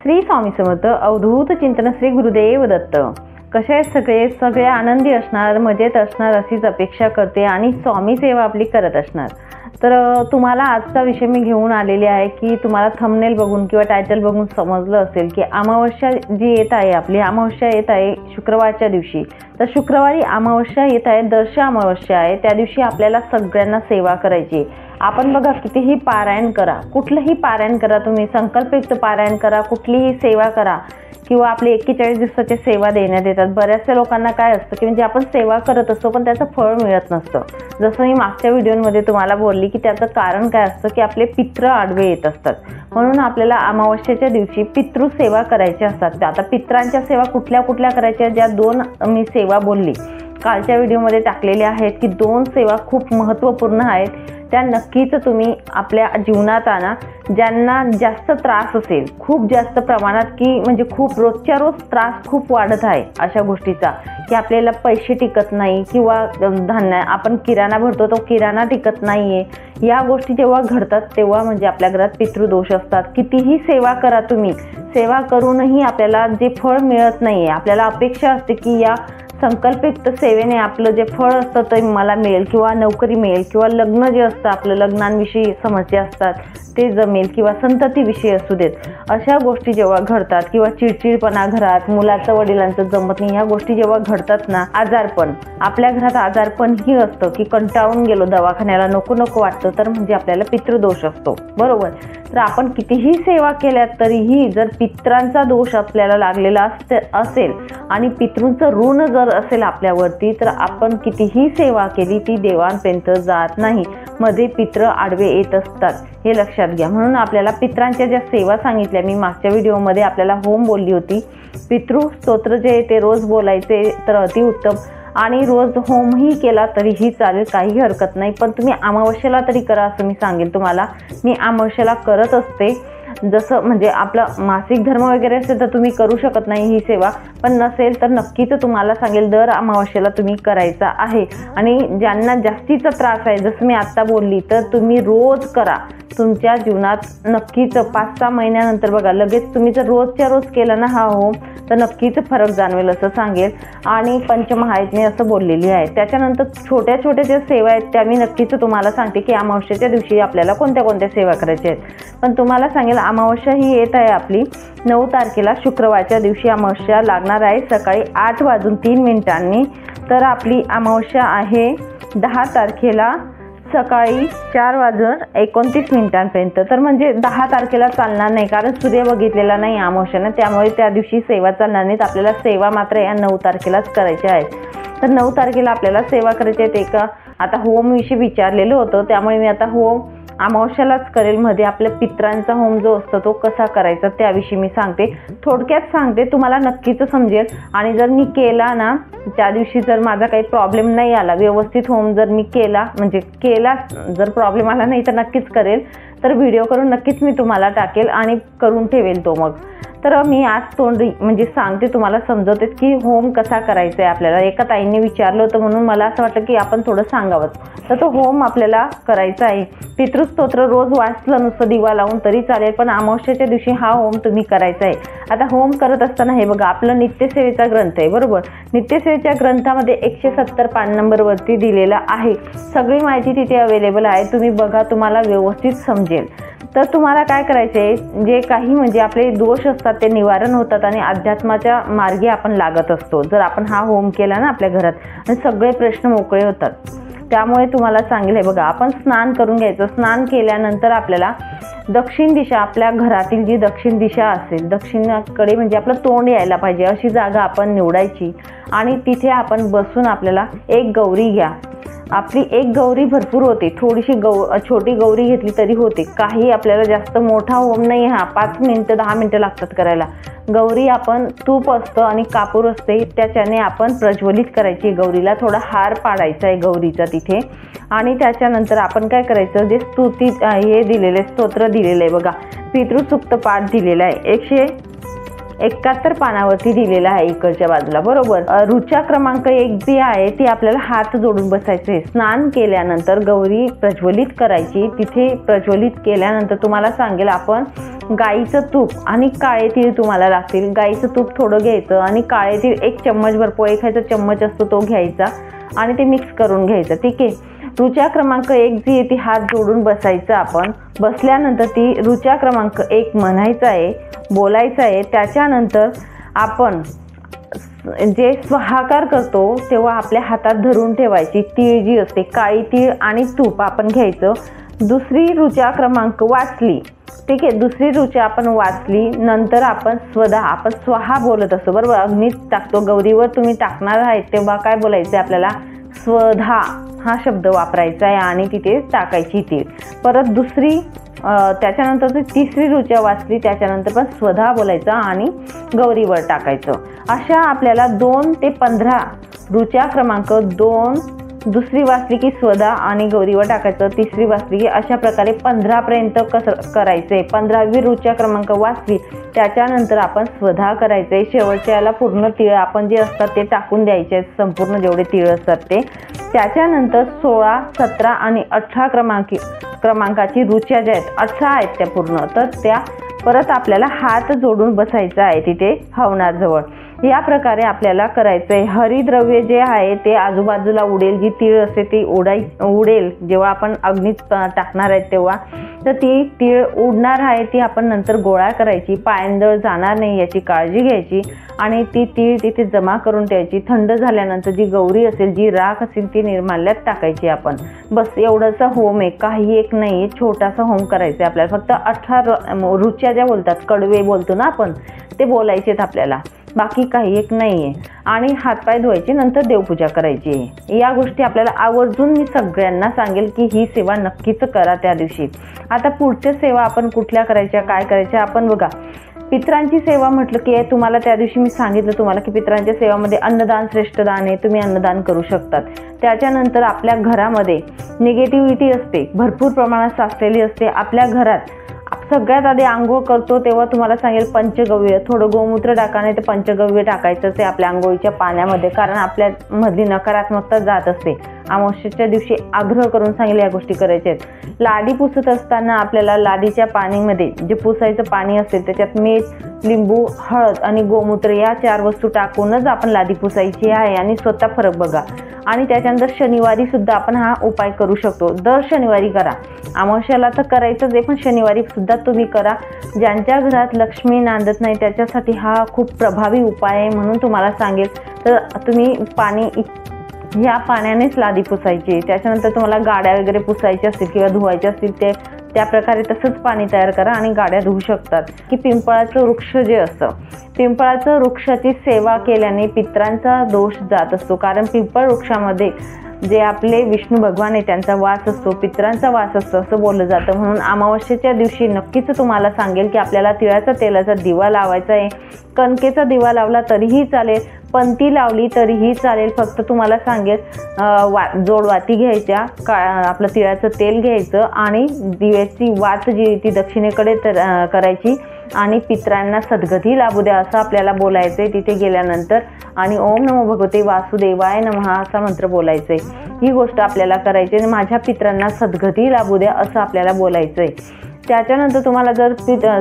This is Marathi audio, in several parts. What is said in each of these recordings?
श्री स्वामी समर्थ. अवधूत चिंतन श्री गुरुदेव दत्त. कसे आहेत सगळे आनंदी असणार, मजेत असणार अशीच अपेक्षा करते आणि स्वामी सेवा आपली करत असणार. तर तुम्हाला आजचा विषय मी घेऊन आलेली आहे की तुम्हाला थंबनेल बघून किंवा टायटल बघून समजलं असेल की अमावस्या जी येत आहे, आपली अमावस्या येत आहे शुक्रवारच्या दिवशी. तर शुक्रवारी अमावस्या येत आहे, दर्श अमावस्या आहे. त्या दिवशी आपल्याला सगळ्यांना सेवा करायची. आपण बघा कितीही पारायण करा, कुठलंही पारायण करा, तुम्ही संकल्पयुक्त पारायण करा, कुठलीही सेवा करा किंवा आपले 41 दिवसाची सेवा देण्यात येतात. बऱ्याचशा लोकांना काय असतं की म्हणजे आपण सेवा करत असतो पण त्याचं फळ मिळत नसतं. जसं मी मागच्या व्हिडिओमध्ये तुम्हाला बोलली की त्याचं कारण काय असतं की आपले पितृ आडवे येत असतात. म्हणून आपल्याला अमावस्येच्या दिवशी पितृ सेवा करायच्या असतात. आता पितरांच्या सेवा कुठल्या कुठल्या करायच्या, ज्या 2 मी सेवा बोलली कालच्या व्हिडिओमध्ये टाकलेल्या आहेत की 2 सेवा खूप महत्त्वपूर्ण आहेत. त्या नक्कीच तुम्ही आपल्या जीवनात आणा. ज्यांना जास्त त्रास असेल, खूप जास्त प्रमाणात की म्हणजे खूप रोजच्या रोज त्रास खूप वाढत आहे अशा गोष्टीचा, की आपल्याला पैसे टिकत नाही किंवा धान्य आपण किराणा भरतो तो किराणा टिकत नाही आहे, या गोष्टी जेव्हा घडतात तेव्हा म्हणजे आपल्या घरात पितृदोष असतात. कितीही सेवा करा तुम्ही, सेवा करूनही आपल्याला जे फळ मिळत नाही आहे, आपल्याला अपेक्षा असते की या संकल्पयुक्त सेवेने आपलं जे फळ असतं ते मला मिळेल किंवा नोकरी मिळेल किंवा लग्न जे असतं आपलं लग्नांविषयी समस्या असतात ते जमेल किंवा संततीविषयी असू देत. अशा गोष्टी जेव्हा घडतात किंवा चिडचिडपणा घरात, मुलाचं वडिलांचं जमत नाही, ह्या गोष्टी जेव्हा घडतात ना, आजारपण, आपल्या घरात आजारपण ही असतं की कंटाळून गेलो दवाखान्याला, नको नको वाटतं, तर म्हणजे आपल्याला पितृदोष असतो, बरोबर. तर आपण कितीही सेवा केल्या तरीही जर पित्रांचा दोष आपल्याला लागलेला असेल आणि पितृंचं ऋण जर असेल आपल्यावरती, तर आपण कितीही सेवा केली ती देवांपर्यंत जात नाही. मध्ये पित्र आडवे येत असतात, हे लक्षात घ्या. म्हणून आपल्याला पित्रांच्या ज्या सेवा सांगितल्या मी मागच्या व्हिडिओमध्ये आपल्याला होम बोलली होती, पितृ स्तोत्र जे ते रोज बोलायचे तर अतिउत्तम, आणि रोज होमही केला तरीही चालेल, काही हरकत नाही. पण तुम्ही अमावस्येला तरी करा असं मी सांगेल तुम्हाला. मी अमावस्येला करत असते. जसं म्हणजे आपलं मासिक धर्म वगैरे असेल तर तुम्ही करू शकत नाही ही सेवा, पण नसेल तर नक्कीच तुम्हाला सांगेल दर अमावस्येला तुम्ही करायचा आहे. आणि ज्यांना जास्तीचा त्रास आहे, जसं मी आत्ता बोलली, तर तुम्ही रोज करा. तुमच्या जीवनात नक्कीच 5-6 महिन्यानंतर बघा, लगेच तुम्ही जर रोजच्या रोज केला ना हा होम तर नक्कीच फरक जाणवेल असं सांगेल. आणि पंचमहायज्ञ असं बोललेली आहे. त्याच्यानंतर छोट्या छोट्या ज्या सेवा आहेत त्या मी नक्कीच तुम्हाला सांगते की अमावस्येच्या दिवशी आपल्याला कोणत्या कोणत्या सेवा करायच्या आहेत. पण तुम्हाला सांगेल अमावस्या ही येत आहे आपली 9 तारखेला, शुक्रवारच्या दिवशी अमावस्या लागणार आहे सकाळी 8:03 तर आपली अमावस्या आहे 10 तारखेला सकाळी 4:29 तर म्हणजे 10 तारखेला चालणार नाही, कारण सूर्य बघितलेला नाही अमावस्यानं, त्यामुळे त्या दिवशी सेवा चालणार नाहीत. आपल्याला सेवा मात्र या 9 तारखेलाच करायच्या आहेत. तर 9 तारखेला आपल्याला सेवा करायची आहेत. एका आता होमविषयी विचारलेलं होतं, त्यामुळे मी आता होम अमावस्यालाच करेल. मध्ये आपल्या पित्रांचा होम जो असतो तो कसा करायचा त्याविषयी मी सांगते, थोडक्यात सांगते, तुम्हाला नक्कीच समजेल. आणि जर मी केला ना त्या दिवशी, जर माझा काही प्रॉब्लेम नाही आला, व्यवस्थित होम जर मी केला, म्हणजे केला, जर प्रॉब्लेम आला नाही तर नक्कीच करेल, तर व्हिडिओ करून नक्कीच मी तुम्हाला टाकेल आणि करून ठेवेल तो मग. तर मी आज तोंडी म्हणजे सांगते तुम्हाला, समजवते की होम कसा करायचा आहे आपल्याला. एका ताईंनी विचारलं होतं म्हणून मला असं वाटलं की आपण थोडं सांगावं. तर तो होम आपल्याला करायचा आहे. पितृस्तोत्र रोज वाचलं नुसतं दिवा लावून तरी चालेल, पण अमावस्येच्या दिवशी हा होम तुम्ही करायचा आहे. आता होम करत असताना हे बघा, आपलं नित्यसेवेचा ग्रंथ आहे, बरोबर. नित्यसेवेच्या ग्रंथामध्ये 170 पान नंबरवरती दिलेला आहे. सगळी माहिती तिथे अवेलेबल आहे, तुम्ही बघा, तुम्हाला व्यवस्थित समजेल. तर तुम्हाला काय करायचं आहे, जे काही म्हणजे आपले दोष असतात ते निवारण होतात आणि अध्यात्माच्या मार्गे आपण लागत असतो जर आपण हा होम केला ना आपल्या घरात, आणि सगळे प्रश्न मोकळे होतात. त्यामुळे तुम्हाला सांगेल, हे बघा, आपण स्नान करून घ्यायचं. स्नान केल्यानंतर आपल्याला दक्षिण दिशा, आपल्या घरातील जी दक्षिण दिशा असेल, दक्षिणेकडे म्हणजे आपलं तोंड यायला पाहिजे अशी जागा आपण निवडायची आणि तिथे आपण बसून आपल्याला एक गौरी घ्या. आपली एक गौरी भरपूर होते, थोडीशी छोटी गौरी घेतली तरी होते, काही आपल्याला जास्त मोठा होम नाही. 5 मिनिटं 10 मिनिटं लागतात करायला. गौरी आपण तूप असतं आणि कापूर असते त्याच्याने आपण प्रज्वलित करायची गौरीला, थोडा हार पाडायचा आहे गौरीचा तिथे. आणि त्याच्यानंतर आपण काय करायचं, जे स्तुती हे दिलेले स्तोत्र दिलेलं आहे बघा, पितृसूक्त पाठ दिलेला आहे, 71 पानावरती दिलेला आहे इकडच्या बाजूला, बरोबर. ऋचा क्रमांक 1 जी आहे ती आपल्याला हात जोडून बसायचे. स्नान केल्यानंतर गौरी प्रज्वलित करायची. तिथे प्रज्वलित केल्यानंतर तुम्हाला सांगेल आपण गाईचं तूप आणि काळे तीळ तुम्हाला लागतील. गाईचं तूप थोडं घ्यायचं आणि काळे तीळ 1 चम्मचभर, पोहे खायचा चम्मच असतो तो घ्यायचा आणि ते मिक्स करून घ्यायचं. ठीक आहे. ऋचा क्रमांक 1 जी आहे ती हात जोडून बसायचं. आपण बसल्यानंतर ती ऋचा क्रमांक 1 म्हणायचं आहे, बोलायचं आहे. त्याच्यानंतर आपण जे स्वाहाकार करतो तेव्हा आपल्या हातात धरून ठेवायची. तीळ जी असते, काळी तीळ आणि तूप आपण घ्यायचं. दुसरी ऋचा क्रमांक वाचली, ठीक आहे. दुसरी ऋचा आपण वाचली नंतर आपण आपण स्वाहा बोलत असतो, बरोबर. अग्नीत टाकतो, गौरीवर तुम्ही टाकणार आहेत तेव्हा काय बोलायचं आपल्याला, स्वधा हा शब्द वापरायचा आहे आणि तिथे टाकायची तीळ. परत दुसरी त्याच्यानंतर तिसरी ऋचा वाचली त्याच्यानंतर पण स्वधा बोलायचा आणि गौरीवर टाकायचं. अशा आपल्याला 2 ते 15 ऋचा क्रमांक 2 दुसरी वाचली की स्वधा आणि गौरीवर टाकायचं, तिसरी वाचली की अशा प्रकारे 15 पर्यंत करायचंय. 15वी ऋचा क्रमांक वाचली त्याच्यानंतर आपण स्वधा करायचंय. शेवटच्या याला पूर्ण तीळ आपण जे असतात ते टाकून द्यायचे, संपूर्ण जेवढे तीळ असतात ते. त्याच्यानंतर 16, 17 आणि 18 क्रमांकाची ऋचा ज्या आहेत 18 आहेत त्या पूर्ण, तर त्या परत आपल्याला हात जोडून बसायचा आहे तिथे हवनाजवळ. या प्रकारे आपल्याला करायचं आहे. हरिद्रव्य जे आहे ते आजूबाजूला उडेल, जी तीळ असते ती उडेल जेव्हा आपण अग्नीत टाकणार आहेत तेव्हा. तर ती तीळ उडणार आहे ती आपण नंतर गोळा करायची. पायंदळ जाणार नाही याची काळजी घ्यायची आणि ती तीळ तिथे जमा करून ठेवायची. थंड झाल्यानंतर जी गौरी असेल, जी राख असेल ती निर्माल्यात टाकायची आपण. बस एवढंचा होम आहे, काही एक नाही, छोटासा होम करायचा आहे आपल्याला. फक्त 18 ऋचा ज्या बोलतात, कडवे बोलतो ना आपण, ते बोलायचेत आपल्याला, बाकी काही एक नाही आहे. आणि हातपाय धुवायचे, नंतर देवपूजा करायची आहे. या गोष्टी आपल्याला आवर्जून मी सगळ्यांना सांगेल की ही सेवा नक्कीच करा त्या दिवशी. आता पुढच्या सेवा आपण कुठल्या करायच्या, काय करायच्या आपण बघा. पितरांची सेवा म्हटलं की तुम्हाला त्या दिवशी मी सांगितलं तुम्हाला की पितरांच्या सेवामध्ये अन्नदान श्रेष्ठ दान आहे, तुम्ही अन्नदान करू शकतात. त्याच्यानंतर आपल्या घरामध्ये निगेटिव्हिटी असते, भरपूर प्रमाणात साचलेली असते आपल्या घरात. सगळ्यात आधी आंघोळ करतो तेव्हा तुम्हाला सांगेल पंचगव्य, थोडं गोमूत्र टाका, नाही तर पंचगव्य टाकायचंच आहे आपल्या आंघोळीच्या पाण्यामध्ये, कारण आपल्या मधली नकारात्मकता जात असते. अमावस्येच्या दिवशी आग्रह करून सांगेल या गोष्टी करायच्या आहेत. लादी पुसत असताना आपल्याला लादीच्या पाणीमध्ये जे पुसायचं पाणी असेल त्याच्यात मीठ, लिंबू, हळद आणि गोमूत्र या 4 वस्तू टाकूनच आपण लादी पुसायची आहे आणि स्वतः फरक बघा. आणि त्याच्यानंतर शनिवारी सुद्धा आपण हा उपाय करू शकतो. दर शनिवारी करा, अमावस्याला तर करायचंच आहे पण शनिवारी सुद्धा तुम्ही करा. ज्यांच्या घरात लक्ष्मी नांदत नाही त्याच्यासाठी हा खूप प्रभावी उपाय आहे म्हणून तुम्हाला सांगेल. तर तुम्ही ह्या पाण्यानेच लादी पुसायची. त्याच्यानंतर तुम्हाला गाड्या वगैरे पुसायच्या असतील किंवा धुवायच्या असतील ते त्या प्रकारे तसंच पाणी तयार करा आणि गाड्या धुवू शकतात. की पिंपळाचं वृक्ष जे असतं, पिंपळाचं वृक्षाची सेवा केल्याने पितरांचा दोष जात असतो. कारण पिंपळ वृक्षामध्ये जे आपले विष्णू भगवान आहे त्यांचा वास असतो, पितरांचा वास असतो असं बोललं जातं. म्हणून अमावस्येच्या दिवशी नक्कीच तुम्हाला सांगेल की आपल्याला तिळाचा तेलाचा दिवा लावायचा आहे. कणकेचा दिवा लावला तरीही चालेल, पंती लावली तरीही चालेल. फक्त तुम्हाला सांगेल जोडवाती घ्यायच्या, आपलं तिळाचं तेल घ्यायचं आणि दिव्याची वात जी ती दक्षिणेकडे करायची आणि पितरांना सद्गती लाभू द्या असं आपल्याला बोलायचंय तिथे गेल्यानंतर. आणि ओम नमो भगवते वासुदेवाय नमः असा मंत्र बोलायचंय. ही गोष्ट आपल्याला करायची आणि माझ्या पितरांना सद्गती लाभू द्या असं आपल्याला बोलायचंय. त्याच्यानंतर तुम्हाला जर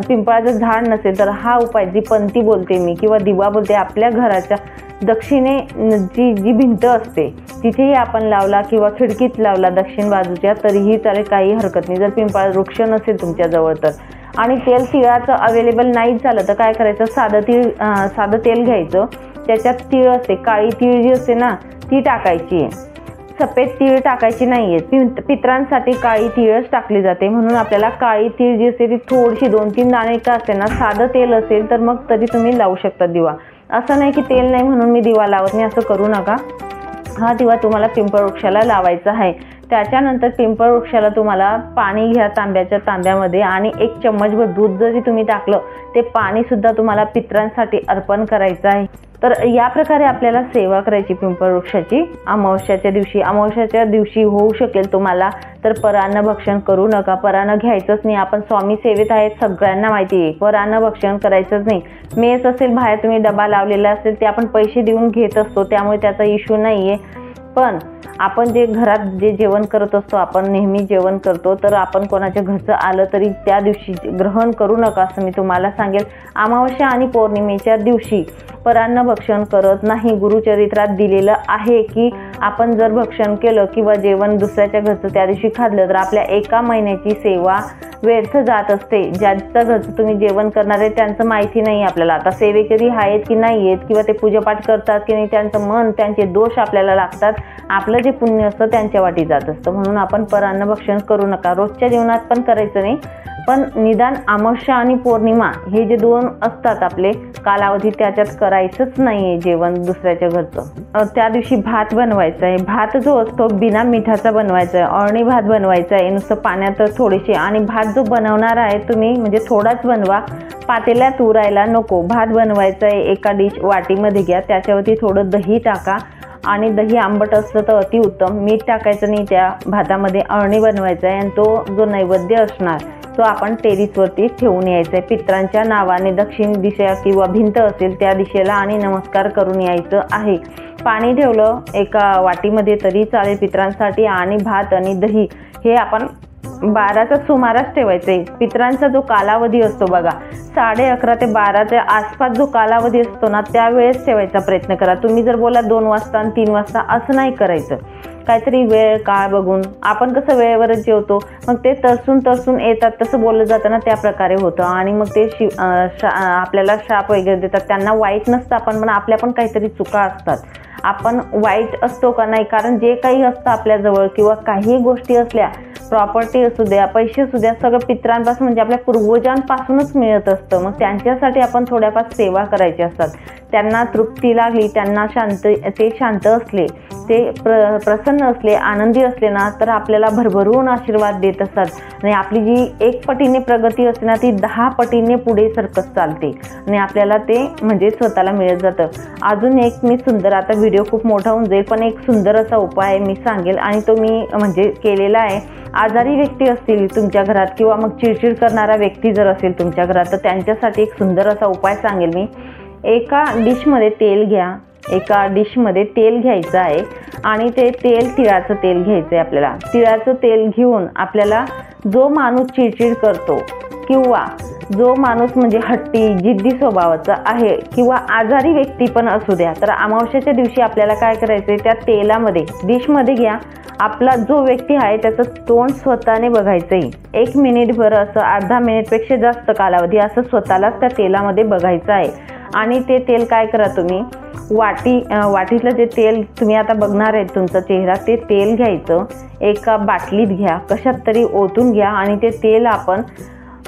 पिंपळाचं झाड नसेल तर हा उपाय, जी पंती बोलते मी किंवा दिवा बोलते, आपल्या घराच्या दक्षिणे जी भिंत असते तिथेही आपण लावला किंवा खिडकीत लावला दक्षिण बाजूच्या तरीही चालेल, काही हरकत नाही. जर पिंपळा वृक्ष नसेल तुमच्याजवळ तर. आणि तिळाचं अवेलेबल नाही झालं तर काय करायचं, साधं तेल घ्यायचं, त्याच्यात तीळ असते, काळी तीळ जी असते ना ती टाकायची आहे, सफेद तीळ टाकायची नाहीये. पितरांसाठी काळी तीळच टाकली जाते म्हणून आपल्याला काळी तीळ जी असते ती थोडीशी 2-3 दाणे का असते ना, साधं तेल असेल तर मग तरी तुम्ही लावू शकता दिवा. असं नाही की तेल नाही म्हणून मी दिवा लावत नाही, असं करू नका. हा दिवा तुम्हाला पिंपळ वृक्षाला लावायचा आहे. त्याच्यानंतर पिंपळ वृक्षाला तुम्हाला पाणी घ्या तांब्याच्या तांब्यामध्ये आणि 1 चम्मचभर दूध जरी तुम्ही टाकलं ते पाणी सुद्धा तुम्हाला पितरांसाठी अर्पण करायचं आहे. तर या प्रकारे आपल्याला सेवा करायची पिंपळ वृक्षाची अमावस्याच्या दिवशी. अमावस्याच्या दिवशी होऊ शकेल तुम्हाला तर परान्न भक्षण करू नका. परान्न घ्यायचंच नाही. आपण स्वामी सेवेत आहेत, सगळ्यांना माहिती आहे. परान्न भक्षण करायचंच नाही. मेस असेल, बाहेर तुम्ही डबा लावलेला असेल ते आपण पैसे देऊन घेत असतो, त्यामुळे त्याचा इश्यू नाही आहे. पण आपण जे घरात जे जेवण करत असतो, आपण नेहमी जेवण करतो, तर आपण कोणाच्या घरचं आलं तरी त्या दिवशी ग्रहण करू नका असं मी तुम्हाला सांगेल. अमावस्या आणि पौर्णिमेच्या दिवशी परान्न भक्षण करत नाही. गुरुचरित्रात दिलेलं आहे की आपण जर भक्षण केलं किंवा जेवण दुसऱ्याच्या घरचं त्या दिवशी खाल्लं तर आपल्या एका महिन्याची सेवा व्यर्थ जात असते. ज्यांच्या घरचं तुम्ही जेवण करणार आहे त्यांचं माहिती नाही आपल्याला. आता सेवेकरी आहेत की नाही आहेत किंवा ते पूजापाठ करतात की नाही, त्यांचं मन, त्यांचे दोष आपल्याला लागतात. आपलं जे पुण्य असतं त्यांच्या वाटी जात असतं. म्हणून आपण परान्न भक्षण करू नका. रोजच्या जीवनात पण करायचं नाही, पण निदान अमावस्या आणि पौर्णिमा हे जे 2 असतात आपले कालावधी, त्याच्यात करायचंच नाही आहे जेवण दुसऱ्याच्या घरचं. त्या दिवशी भात बनवायचा आहे. भात जो असतो बिना मिठाचा बनवायचा आहे. अळणी भात बनवायचा आहे, नुसतं पाण्यात थोडेसे. आणि भात जो बनवणार आहे तुम्ही म्हणजे थोडाच बनवा, पातेल्यात उरायला नको. भात बनवायचा आहे, एका वाटीमध्ये घ्या, त्याच्यावरती थोडं दही टाका आणि दही आंबट असलं तर अतिउत्तम. मीठ टाकायचं नाही त्या भातामध्ये. अळणी बनवायचा आहे आणि तो जो नैवेद्य असणार तो आपण टेरिसवरती ठेवून यायचा आहे. पित्रांच्या नावाने दक्षिण दिशा किंवा भिंत असेल त्या दिशेला आणि नमस्कार करून यायचं आहे. पाणी ठेवलं एका वाटीमध्ये तरी चालेल पित्रांसाठी. आणि भात आणि दही हे आपण 12च्या सुमारास ठेवायचे. पित्रांचा जो कालावधी असतो बघा, 11:30 ते 12च्या आसपास जो कालावधी असतो ना, त्यावेळेस ठेवायचा प्रयत्न करा. तुम्ही जर बोला 2 वाजता आणि 3 वाजता असं नाही करायचं. काहीतरी वेळ काळ बघून. आपण कसं वेळेवरच जेवतो, मग ते तरसून येतात तसं बोललं जातं ना, त्या प्रकारे होतं. आणि मग ते आपल्याला शाप वगैरे देतात. त्यांना वाईट नसतं पण आपल्या पण काहीतरी चुका असतात. आपण वाईट असतो का? नाही. कारण जे काही असतं आपल्याजवळ किंवा काही गोष्टी असल्या, प्रॉपर्टी असू द्या, पैसे असू द्या, सगळं पित्रांपासून म्हणजे आपल्या पूर्वजांपासूनच मिळत असतं. मग त्यांच्यासाठी आपण थोड्याफार सेवा करायची असतात. त्यांना तृप्ती लागली, त्यांना ते शांत असले, ते प्रसन्न असले, आनंदी असले ना, तर आपल्याला भरभरून आशीर्वाद देत असतात. आणि आपली जी 1 पटीने प्रगती असते ना, ती 10 पटीने पुढे सरकत चालते आणि आपल्याला ते म्हणजे स्वतःला मिळत जातं. अजून एक मी सुंदर, आता व्हिडिओ खूप मोठा होऊन जाईल, पण एक सुंदर असा उपाय मी सांगेल आणि तो मी म्हणजे केलेला आहे. आजारी व्यक्ती असतील तुमच्या घरात किंवा मग चिडचिड करणारा व्यक्ती जर असेल तुमच्या घरात, तर त्यांच्यासाठी एक सुंदर असा उपाय सांगेल मी. एका डिशमध्ये तेल घ्या. एका डिशमध्ये तेल घ्यायचं आहे आणि ते तेल तिळाचं तेल घ्यायचं आहे आपल्याला. तिळाचं तेल घेऊन आपल्याला जो माणूस चिडचिड करतो किंवा जो माणूस म्हणजे हट्टी जिद्दी स्वभावाचा आहे किंवा आजारी व्यक्ती पण असू द्या, तर अमावस्याच्या दिवशी आपल्याला काय करायचं आहे, त्या तेलामध्ये डिशमध्ये घ्या. आपला जो व्यक्ती आहे त्याचं तोंड स्वतःने बघायचं आहे. 1 मिनिटभर असं, अर्धा मिनिटपेक्षा जास्त कालावधी असं स्वतःलाच त्या तेलामध्ये बघायचं आहे. आणि ते तेल काय करा तुम्ही, वाटीतलं जे तेल तुम्ही आता बघणार आहे तुमचा चेहरा, ते तेल घ्यायचं, एका बाटलीत घ्या, कशात तरी ओतून घ्या आणि ते तेल आपण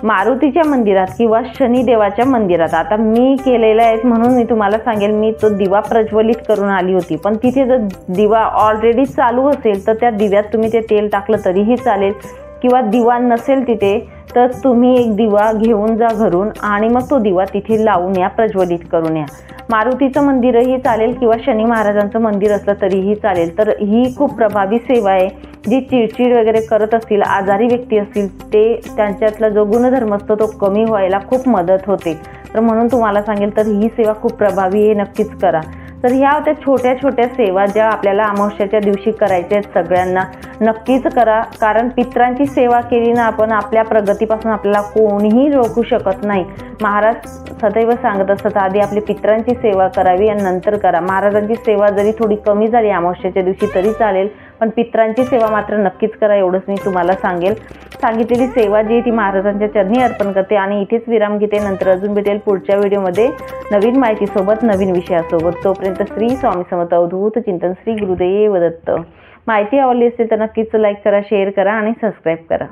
मारुतीच्या मंदिरात किंवा शनिदेवाच्या मंदिरात, आता मी केलेलं आहे म्हणून मी तुम्हाला सांगेल, मी तो दिवा प्रज्वलित करून आली होती, पण तिथे जर दिवा ऑलरेडी चालू असेल तर त्या दिव्यात तुम्ही ते तेल टाकलं तरीही चालेल. किंवा दिवा नसेल तिथे तर तुम्ही एक दिवा घेऊन जा घरून आणि मग तो दिवा तिथे लावून या, प्रज्वलित करून या. मारुतीचं मंदिरही चालेल किंवा शनी महाराजांचं मंदिर असलं तरीही चालेल. तर ही खूप प्रभावी सेवा आहे. जी चिडचिड वगैरे करत असतील, आजारी व्यक्ती असतील, ते त्यांच्यातला जो गुणधर्म असतो तो कमी व्हायला खूप मदत होते. तर म्हणून तुम्हाला सांगेल, तर ही सेवा खूप प्रभावी आहे, नक्कीच करा. तर ह्या होत्या छोट्या छोट्या सेवा ज्या आपल्याला अमावस्याच्या दिवशी करायच्या आहेत. सगळ्यांना नक्कीच करा, कारण पित्रांची सेवा केली ना आपण, आपल्या प्रगतीपासून आपल्याला कोणीही रोखू शकत नाही. महाराज सदैव सांगत असतात, आधी आपली पित्रांची सेवा करावी आणि नंतर करा. महाराजांची सेवा जरी थोडी कमी झाली अमावस्याच्या दिवशी तरी चालेल, पण पित्रांची सेवा मात्र नक्कीच करा, एवढंच मी तुम्हाला सांगेल. सांगितलेली सेवा जी ती महाराजांच्या चरणी अर्पण करते आणि इथेच विराम घेते. नंतर अजून भेटेल पुढच्या व्हिडिओमध्ये नवीन माहितीसोबत, नवीन विषयासोबत. तोपर्यंत श्री स्वामी समर्थ अवधूत चिंतन, श्री गुरुदेव दत्त. माहिती आवडली असेल तर नक्कीच लाईक करा, शेअर करा आणि सबस्क्राईब करा.